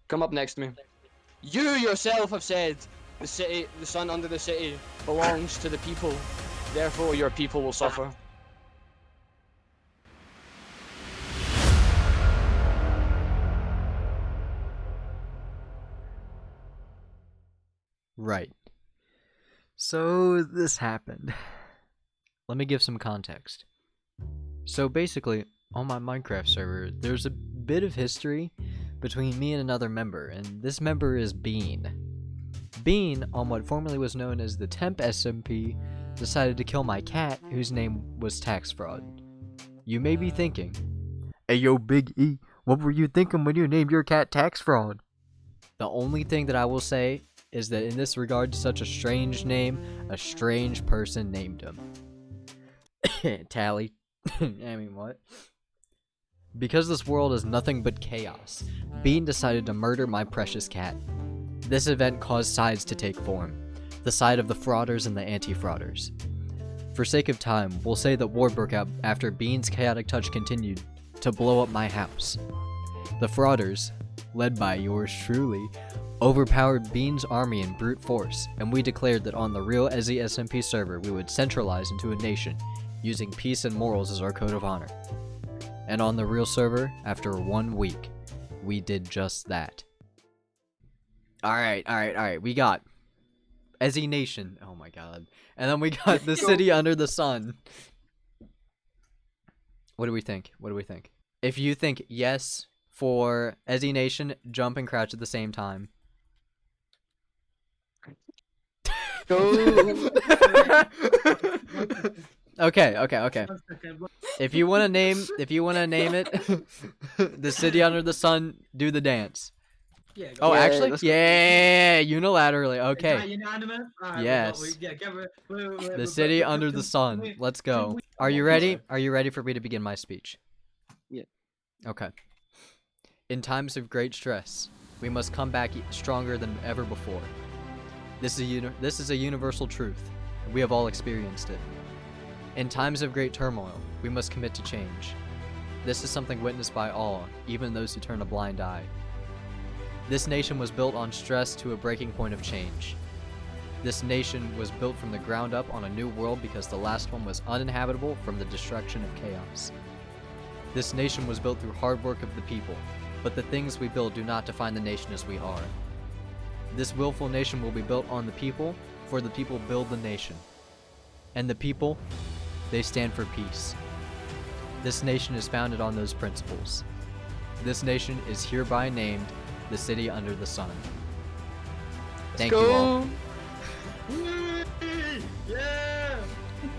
Come up next to me. You yourself have said the sun under the city belongs to the people. Therefore, your people will suffer. Right. So this happened. Let me give some context. So basically, on my Minecraft server, there's a bit of history between me and another member, and this member is Bean. Bean, on what formerly was known as the Temp SMP, decided to kill my cat, whose name was Tax Fraud. You may be thinking, "Hey yo, Big E, what were you thinking when you named your cat Tax Fraud?" The only thing that I will say is that in this regard to such a strange name, a strange person named him. Tally. I mean, what? Because this world is nothing but chaos, Bean decided to murder my precious cat. This event caused sides to take form, the side of the frauders and the anti-frauders. For sake of time, we'll say that war broke out after Bean's chaotic touch continued to blow up my house. The frauders, led by yours truly, overpowered Bean's army in brute force, and we declared that on the real EzzySMP server we would centralize into a nation, using peace and morals as our code of honor. And on the real server, after 1 week, we did just that. Alright, we got Ezzy Nation, oh my god, and then we got the city under the sun. What do we think? If you think yes for Ezzy Nation, jump and crouch at the same time. Go. Okay. If you wanna name it, the city under the sun, do the dance. Yeah, Oh, Yeah, actually, let's- yeah, unilaterally. Is that Okay, unanimous? Alright, Yes. the the city under the sun. Let's go. Are you ready? Are you ready for me to begin my speech? Yeah. Okay. In times of great stress, we must come back stronger than ever before. This is a universal truth, and we have all experienced it. In times of great turmoil, we must commit to change. This is something witnessed by all, even those who turn a blind eye. This nation was built on stress to a breaking point of change. This nation was built from the ground up on a new world because the last one was uninhabitable from the destruction of chaos. This nation was built through hard work of the people, but the things we build do not define the nation as we are. This willful nation will be built on the people, for the people build the nation. And the people, they stand for peace. This nation is founded on those principles. This nation is hereby named the city under the sun. Thank you all. Yeah!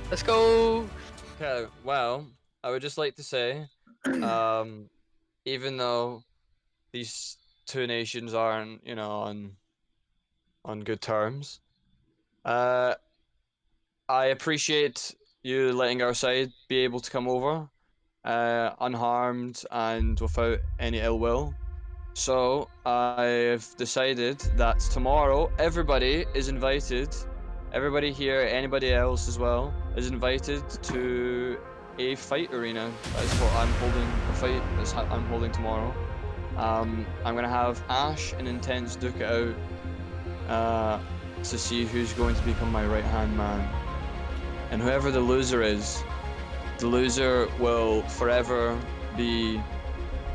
Let's go. Okay, well, I would just like to say, even though these two nations aren't, on good terms, I appreciate you letting our side be able to come over, unharmed and without any ill will. So I've decided that tomorrow everybody is invited. Everybody here, anybody else as well, is invited to a fight arena. That's what I'm holding. A fight I'm holding tomorrow. I'm gonna have Ash and Intense duke it out to see who's going to become my right-hand man. And whoever the loser is, the loser will forever be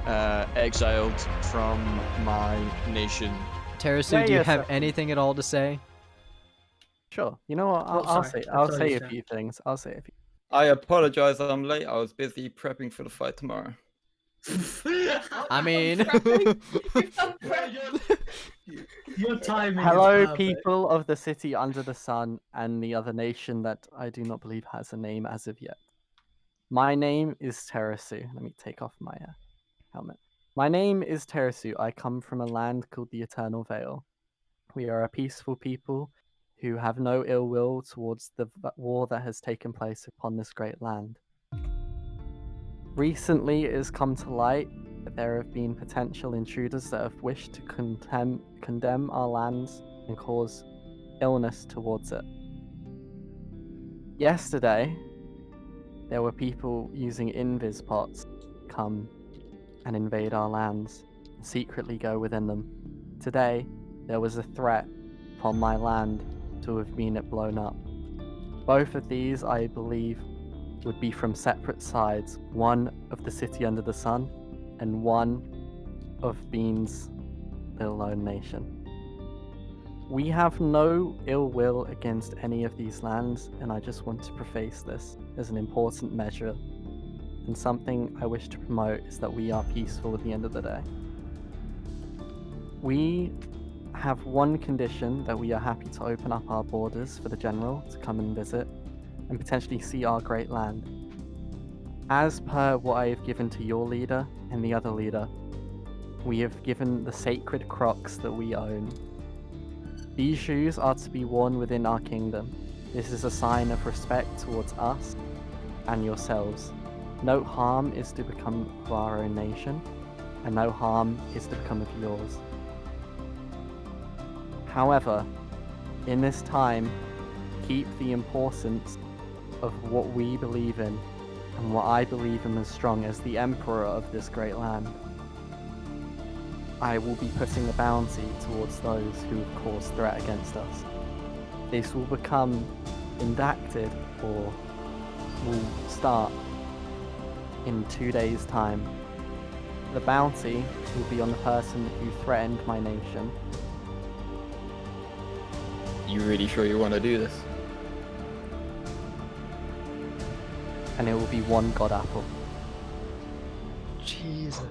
exiled from my nation. Terasu, Yeah, do you yes, have anything at all to say? Sure. You know what? Oh, I'll sorry. say. I I'll thought say you a said- few things. I'll say a few. I apologize, I'm late. I was busy prepping for the fight tomorrow. I mean, Your timing is Hello, perfect. people of the city under the sun and the other nation that I do not believe has a name as of yet. My name is Terasu. Let me take off my helmet. My name is Terasu. I come from a land called the Eternal Vale. We are a peaceful people who have no ill will towards the war that has taken place upon this great land. Recently, it has come to light that there have been potential intruders that have wished to condemn our lands and cause illness towards it. Yesterday, there were people using invis pots come and invade our lands secretly go within them. Today, there was a threat upon my land to have been it blown up. Both of these, I believe, would be from separate sides, one of the city under the sun, and one of Bean's little lone nation. We have no ill will against any of these lands, and I just want to preface this as an important measure, and something I wish to promote is that we are peaceful at the end of the day. We have one condition, that we are happy to open up our borders for the general to come and visit and potentially see our great land. As per what I have given to your leader and the other leader, we have given the sacred crocs that we own. These shoes are to be worn within our kingdom. This is a sign of respect towards us and yourselves. No harm is to become of our own nation, and no harm is to become of yours. However, in this time, keep the importance of what we believe in and what I believe in as strong as the emperor of this great land. I will be putting a bounty towards those who have caused threat against us. This will become enacted, or will start in 2 days' time. The bounty will be on the person who threatened my nation. You really sure you want to do this? And it will be 1 god apple. Jesus.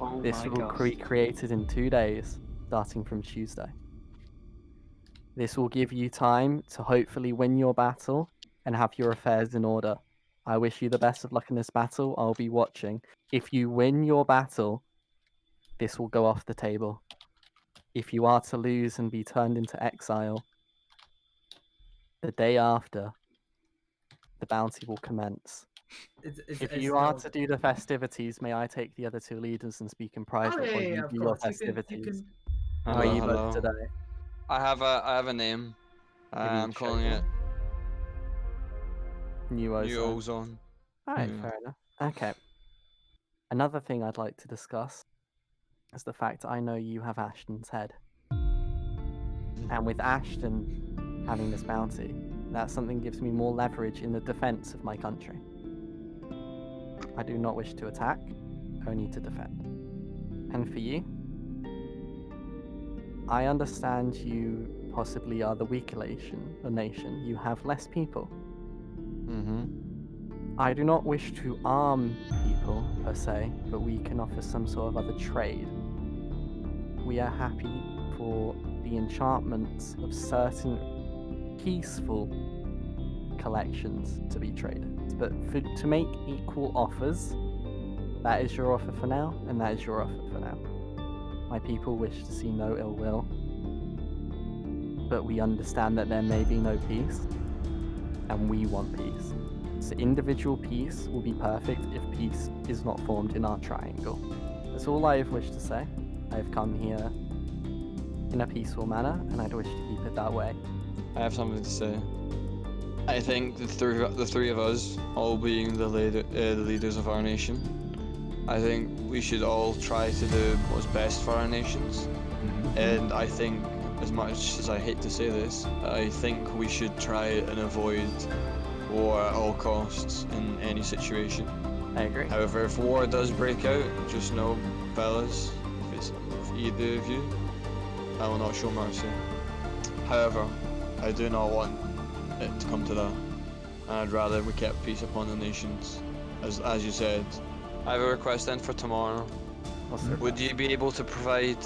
Oh This my will God. be created in 2 days, starting from Tuesday. This will give you time to hopefully win your battle and have your affairs in order. I wish you the best of luck in this battle. I'll be watching. If you win your battle, this will go off the table. If you are to lose and be turned into exile, the day after, the bounty will commence. If you are to do the festivities, may I take the other 2 leaders and speak in private while you of do your course. You festivities? can. How are Hello, you both hello. today? I have a name. Have you I'm calling it New New Ozone. Ozone. Alright, Yeah. fair enough. Okay. Another thing I'd like to discuss is the fact I know you have Ashton's head. And with Ashton having this bounty, that something gives me more leverage in the defense of my country. I do not wish to attack, only to defend. And for you, I understand you possibly are the weaker nation. You have less people. Mm-hmm. I do not wish to arm people per se, but we can offer some sort of other trade. We are happy for the enchantments of certain peaceful collections to be traded. But to make equal offers, that is your offer for now, and that is your offer for now. My people wish to see no ill will, but we understand that there may be no peace, and we want peace. So individual peace will be perfect if peace is not formed in our triangle. That's all I have wished to say. I have come here in a peaceful manner, and I'd wish to keep it that way. I have something to say. I think the three of us, all being the leaders of our nation, I think we should all try to do what's best for our nations. And I think, as much as I hate to say this, I think we should try and avoid war at all costs in any situation. I agree. However, if war does break out, just know, fellas, if it's either of you, I will not show mercy. However, I do not want it to come to that, and I'd rather we kept peace upon the nations. As you said, I have a request then for tomorrow. What's the Would you be able to provide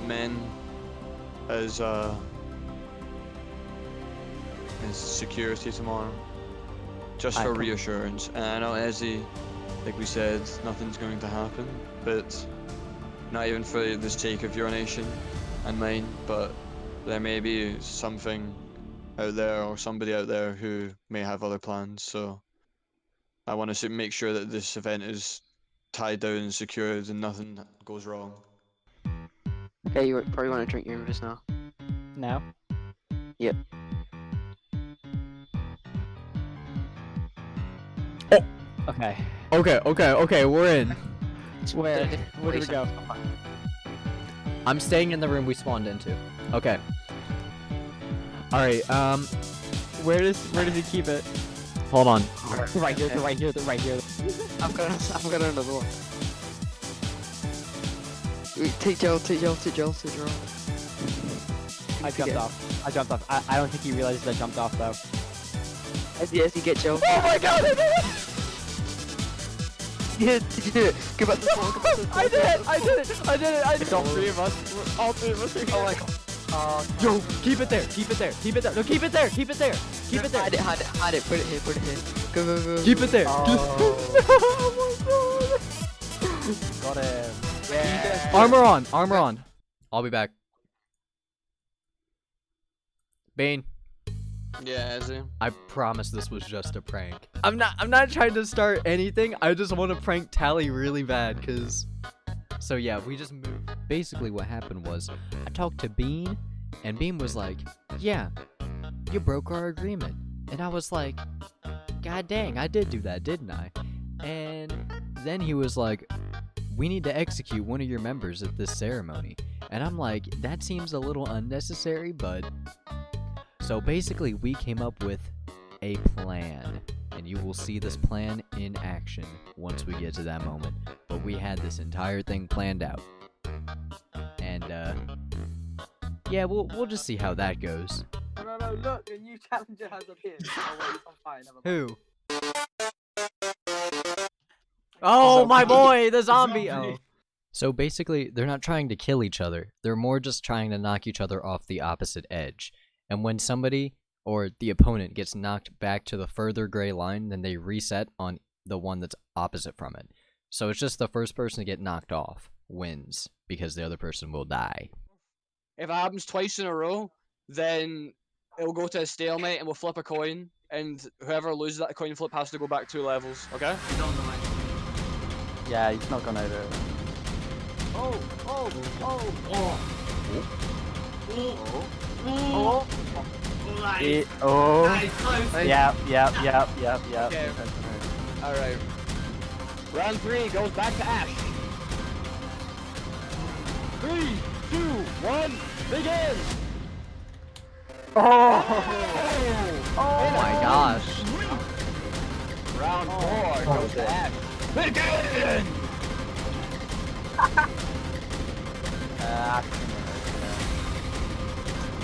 men as security tomorrow, just I for can- reassurance? And I know, Ezzy, like we said, nothing's going to happen, but not even for the sake of your nation and mine, but there may be something out there or somebody out there who may have other plans. So I want to make sure that this event is tied down and secured and nothing goes wrong. Okay, you probably want to drink your invis now. Now? Yep. Okay, we're in. Where? Where do we go? I'm staying in the room we spawned into. Okay. All right. Where does he keep it? Hold on. Right here. Right here. Right here. I've got another one. Wait, take Joel. I jumped off. I don't think he realizes I jumped off though. As you get Joel. Oh my god! I did it! Yeah, did you do it? Go back to the floor. I did it! It's all three of us. All three of us are here. Oh my god. Yo, keep it there. No, keep it there. Keep it there. Hide it. Put it here. Go. Keep it there. Oh my god. Got him. Yeah. Armor on. I'll be back. Bane, Yeah, Ezzy. I promise this was just a prank. I'm not trying to start anything. I just want to prank Tally really bad, cause. So yeah, we just moved. Basically, what happened was I talked to Bean, and Bean was like, "Yeah, you broke our agreement," and I was like, "God dang, I did do that, didn't I?" And then he was like, "We need to execute one of your members at this ceremony," and I'm like, "That seems a little unnecessary, but." So basically, we came up with a plan, and you will see this plan in action once we get to that moment. But we had this entire thing planned out, and yeah, we'll just see how that goes. No, look, a new challenger has appeared. Oh wait, I'm fine, never mind. Who? Oh, my boy, the zombie! Oh. So basically, they're not trying to kill each other. They're more just trying to knock each other off the opposite edge. And when somebody or the opponent gets knocked back to the further gray line, then they reset on the one that's opposite from it. So it's just the first person to get knocked off wins, because the other person will die. If it happens twice in a row, then it'll go to a stalemate and we'll flip a coin, and whoever loses that coin flip has to go back 2 levels, okay? Yeah, he's not gonna do it. Yep. Okay. Alright. Round 3 goes back to Ash. 3, 2, 1, begin! Oh my gosh. Round 4 goes to Ash. Begin!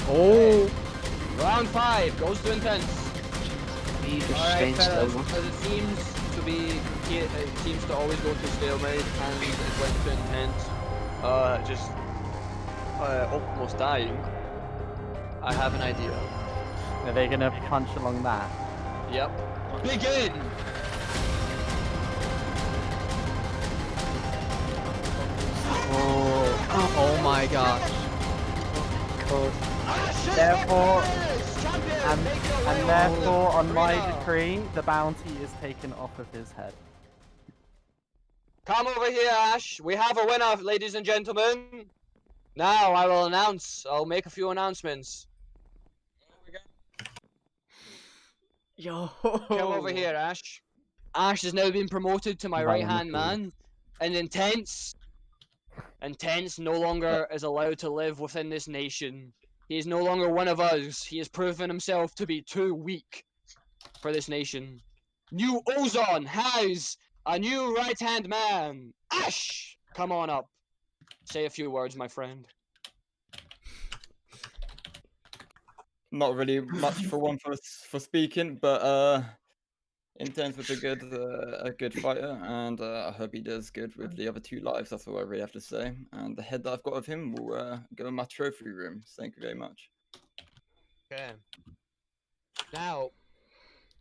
Oh! Round 5 goes to Intense. You just Alright, change fellas, level. as it seems to always go to stalemate and it went to Intense. Just almost dying. I have an idea. Are they gonna punch along that? Yep. Begin! Oh my gosh. Therefore, and therefore, on my decree, the bounty is taken off of his head. Come over here, Ash. We have a winner, ladies and gentlemen. Now I will announce. I'll make a few announcements. Yo. Come over here, Ash. Ash has now been promoted to my right-hand man. And Intense no longer is allowed to live within this nation. He is no longer one of us. He has proven himself to be too weak for this nation. New Ozone has a new right-hand man. Ash! Come on up. Say a few words, my friend. Not really much for one for speaking, but Intense was a good fighter, and I hope he does good with the other 2 lives. That's all I really have to say. And the head that I've got of him will go in my trophy room. Thank you very much. Okay. Now,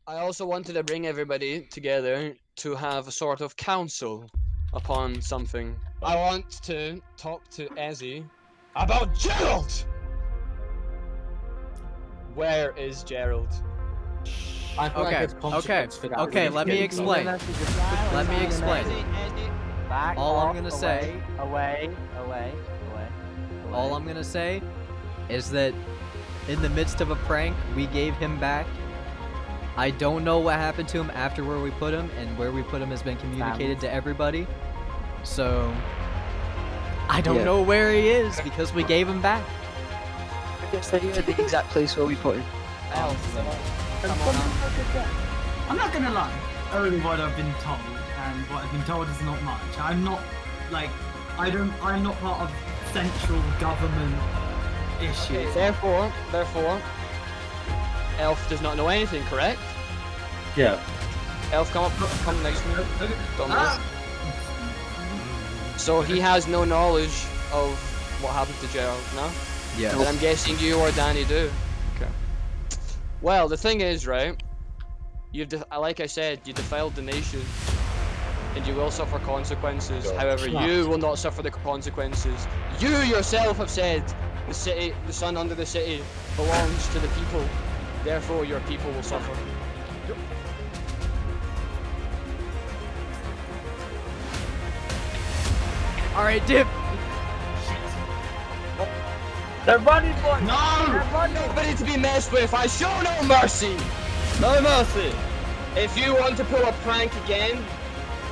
I also wanted to bring everybody together to have a sort of council upon something. I want to talk to Ezzy about Gerald! Where is Gerald? Okay, let me explain. Let me explain. Back All I'm off, gonna say- away. All I'm gonna say is that in the midst of a prank, we gave him back. I don't know what happened to him after where we put him, and where we put him has been communicated to everybody. So I don't Yeah. know where he is because we gave him back. I guess they are the exact place where we put him. Elf, come on now. I'm not gonna lie. Only what I've been told, and what I've been told is not much. I'm not like I'm not part of central government Okay, issues. therefore, Elf does not know anything, correct? Yeah. Elf, come next to me. Don't move. Ah! So he has no knowledge of what happened to Gerald, no? Yes. And I'm guessing you or Danny do. Okay. Well, the thing is, right? Like I said, you defiled the nation, and you will suffer consequences. However, you will not suffer the consequences. You yourself have said the city, the sun under the city, belongs to the people. Therefore, your people will suffer. All right, dip. They're running for it! No! Nobody to be messed with. I show no mercy. No mercy! If you want to pull a prank again,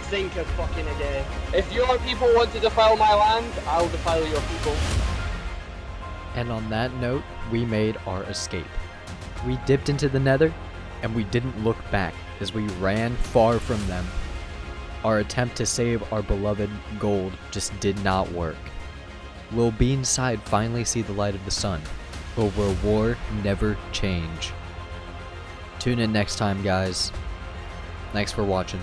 think of fucking again. If your people want to defile my land, I'll defile your people. And on that note, we made our escape. We dipped into the nether, and we didn't look back as we ran far from them. Our attempt to save our beloved gold just did not work. Will Beanside finally see the light of the sun, or will war never change? Tune in next time, guys. Thanks for watching.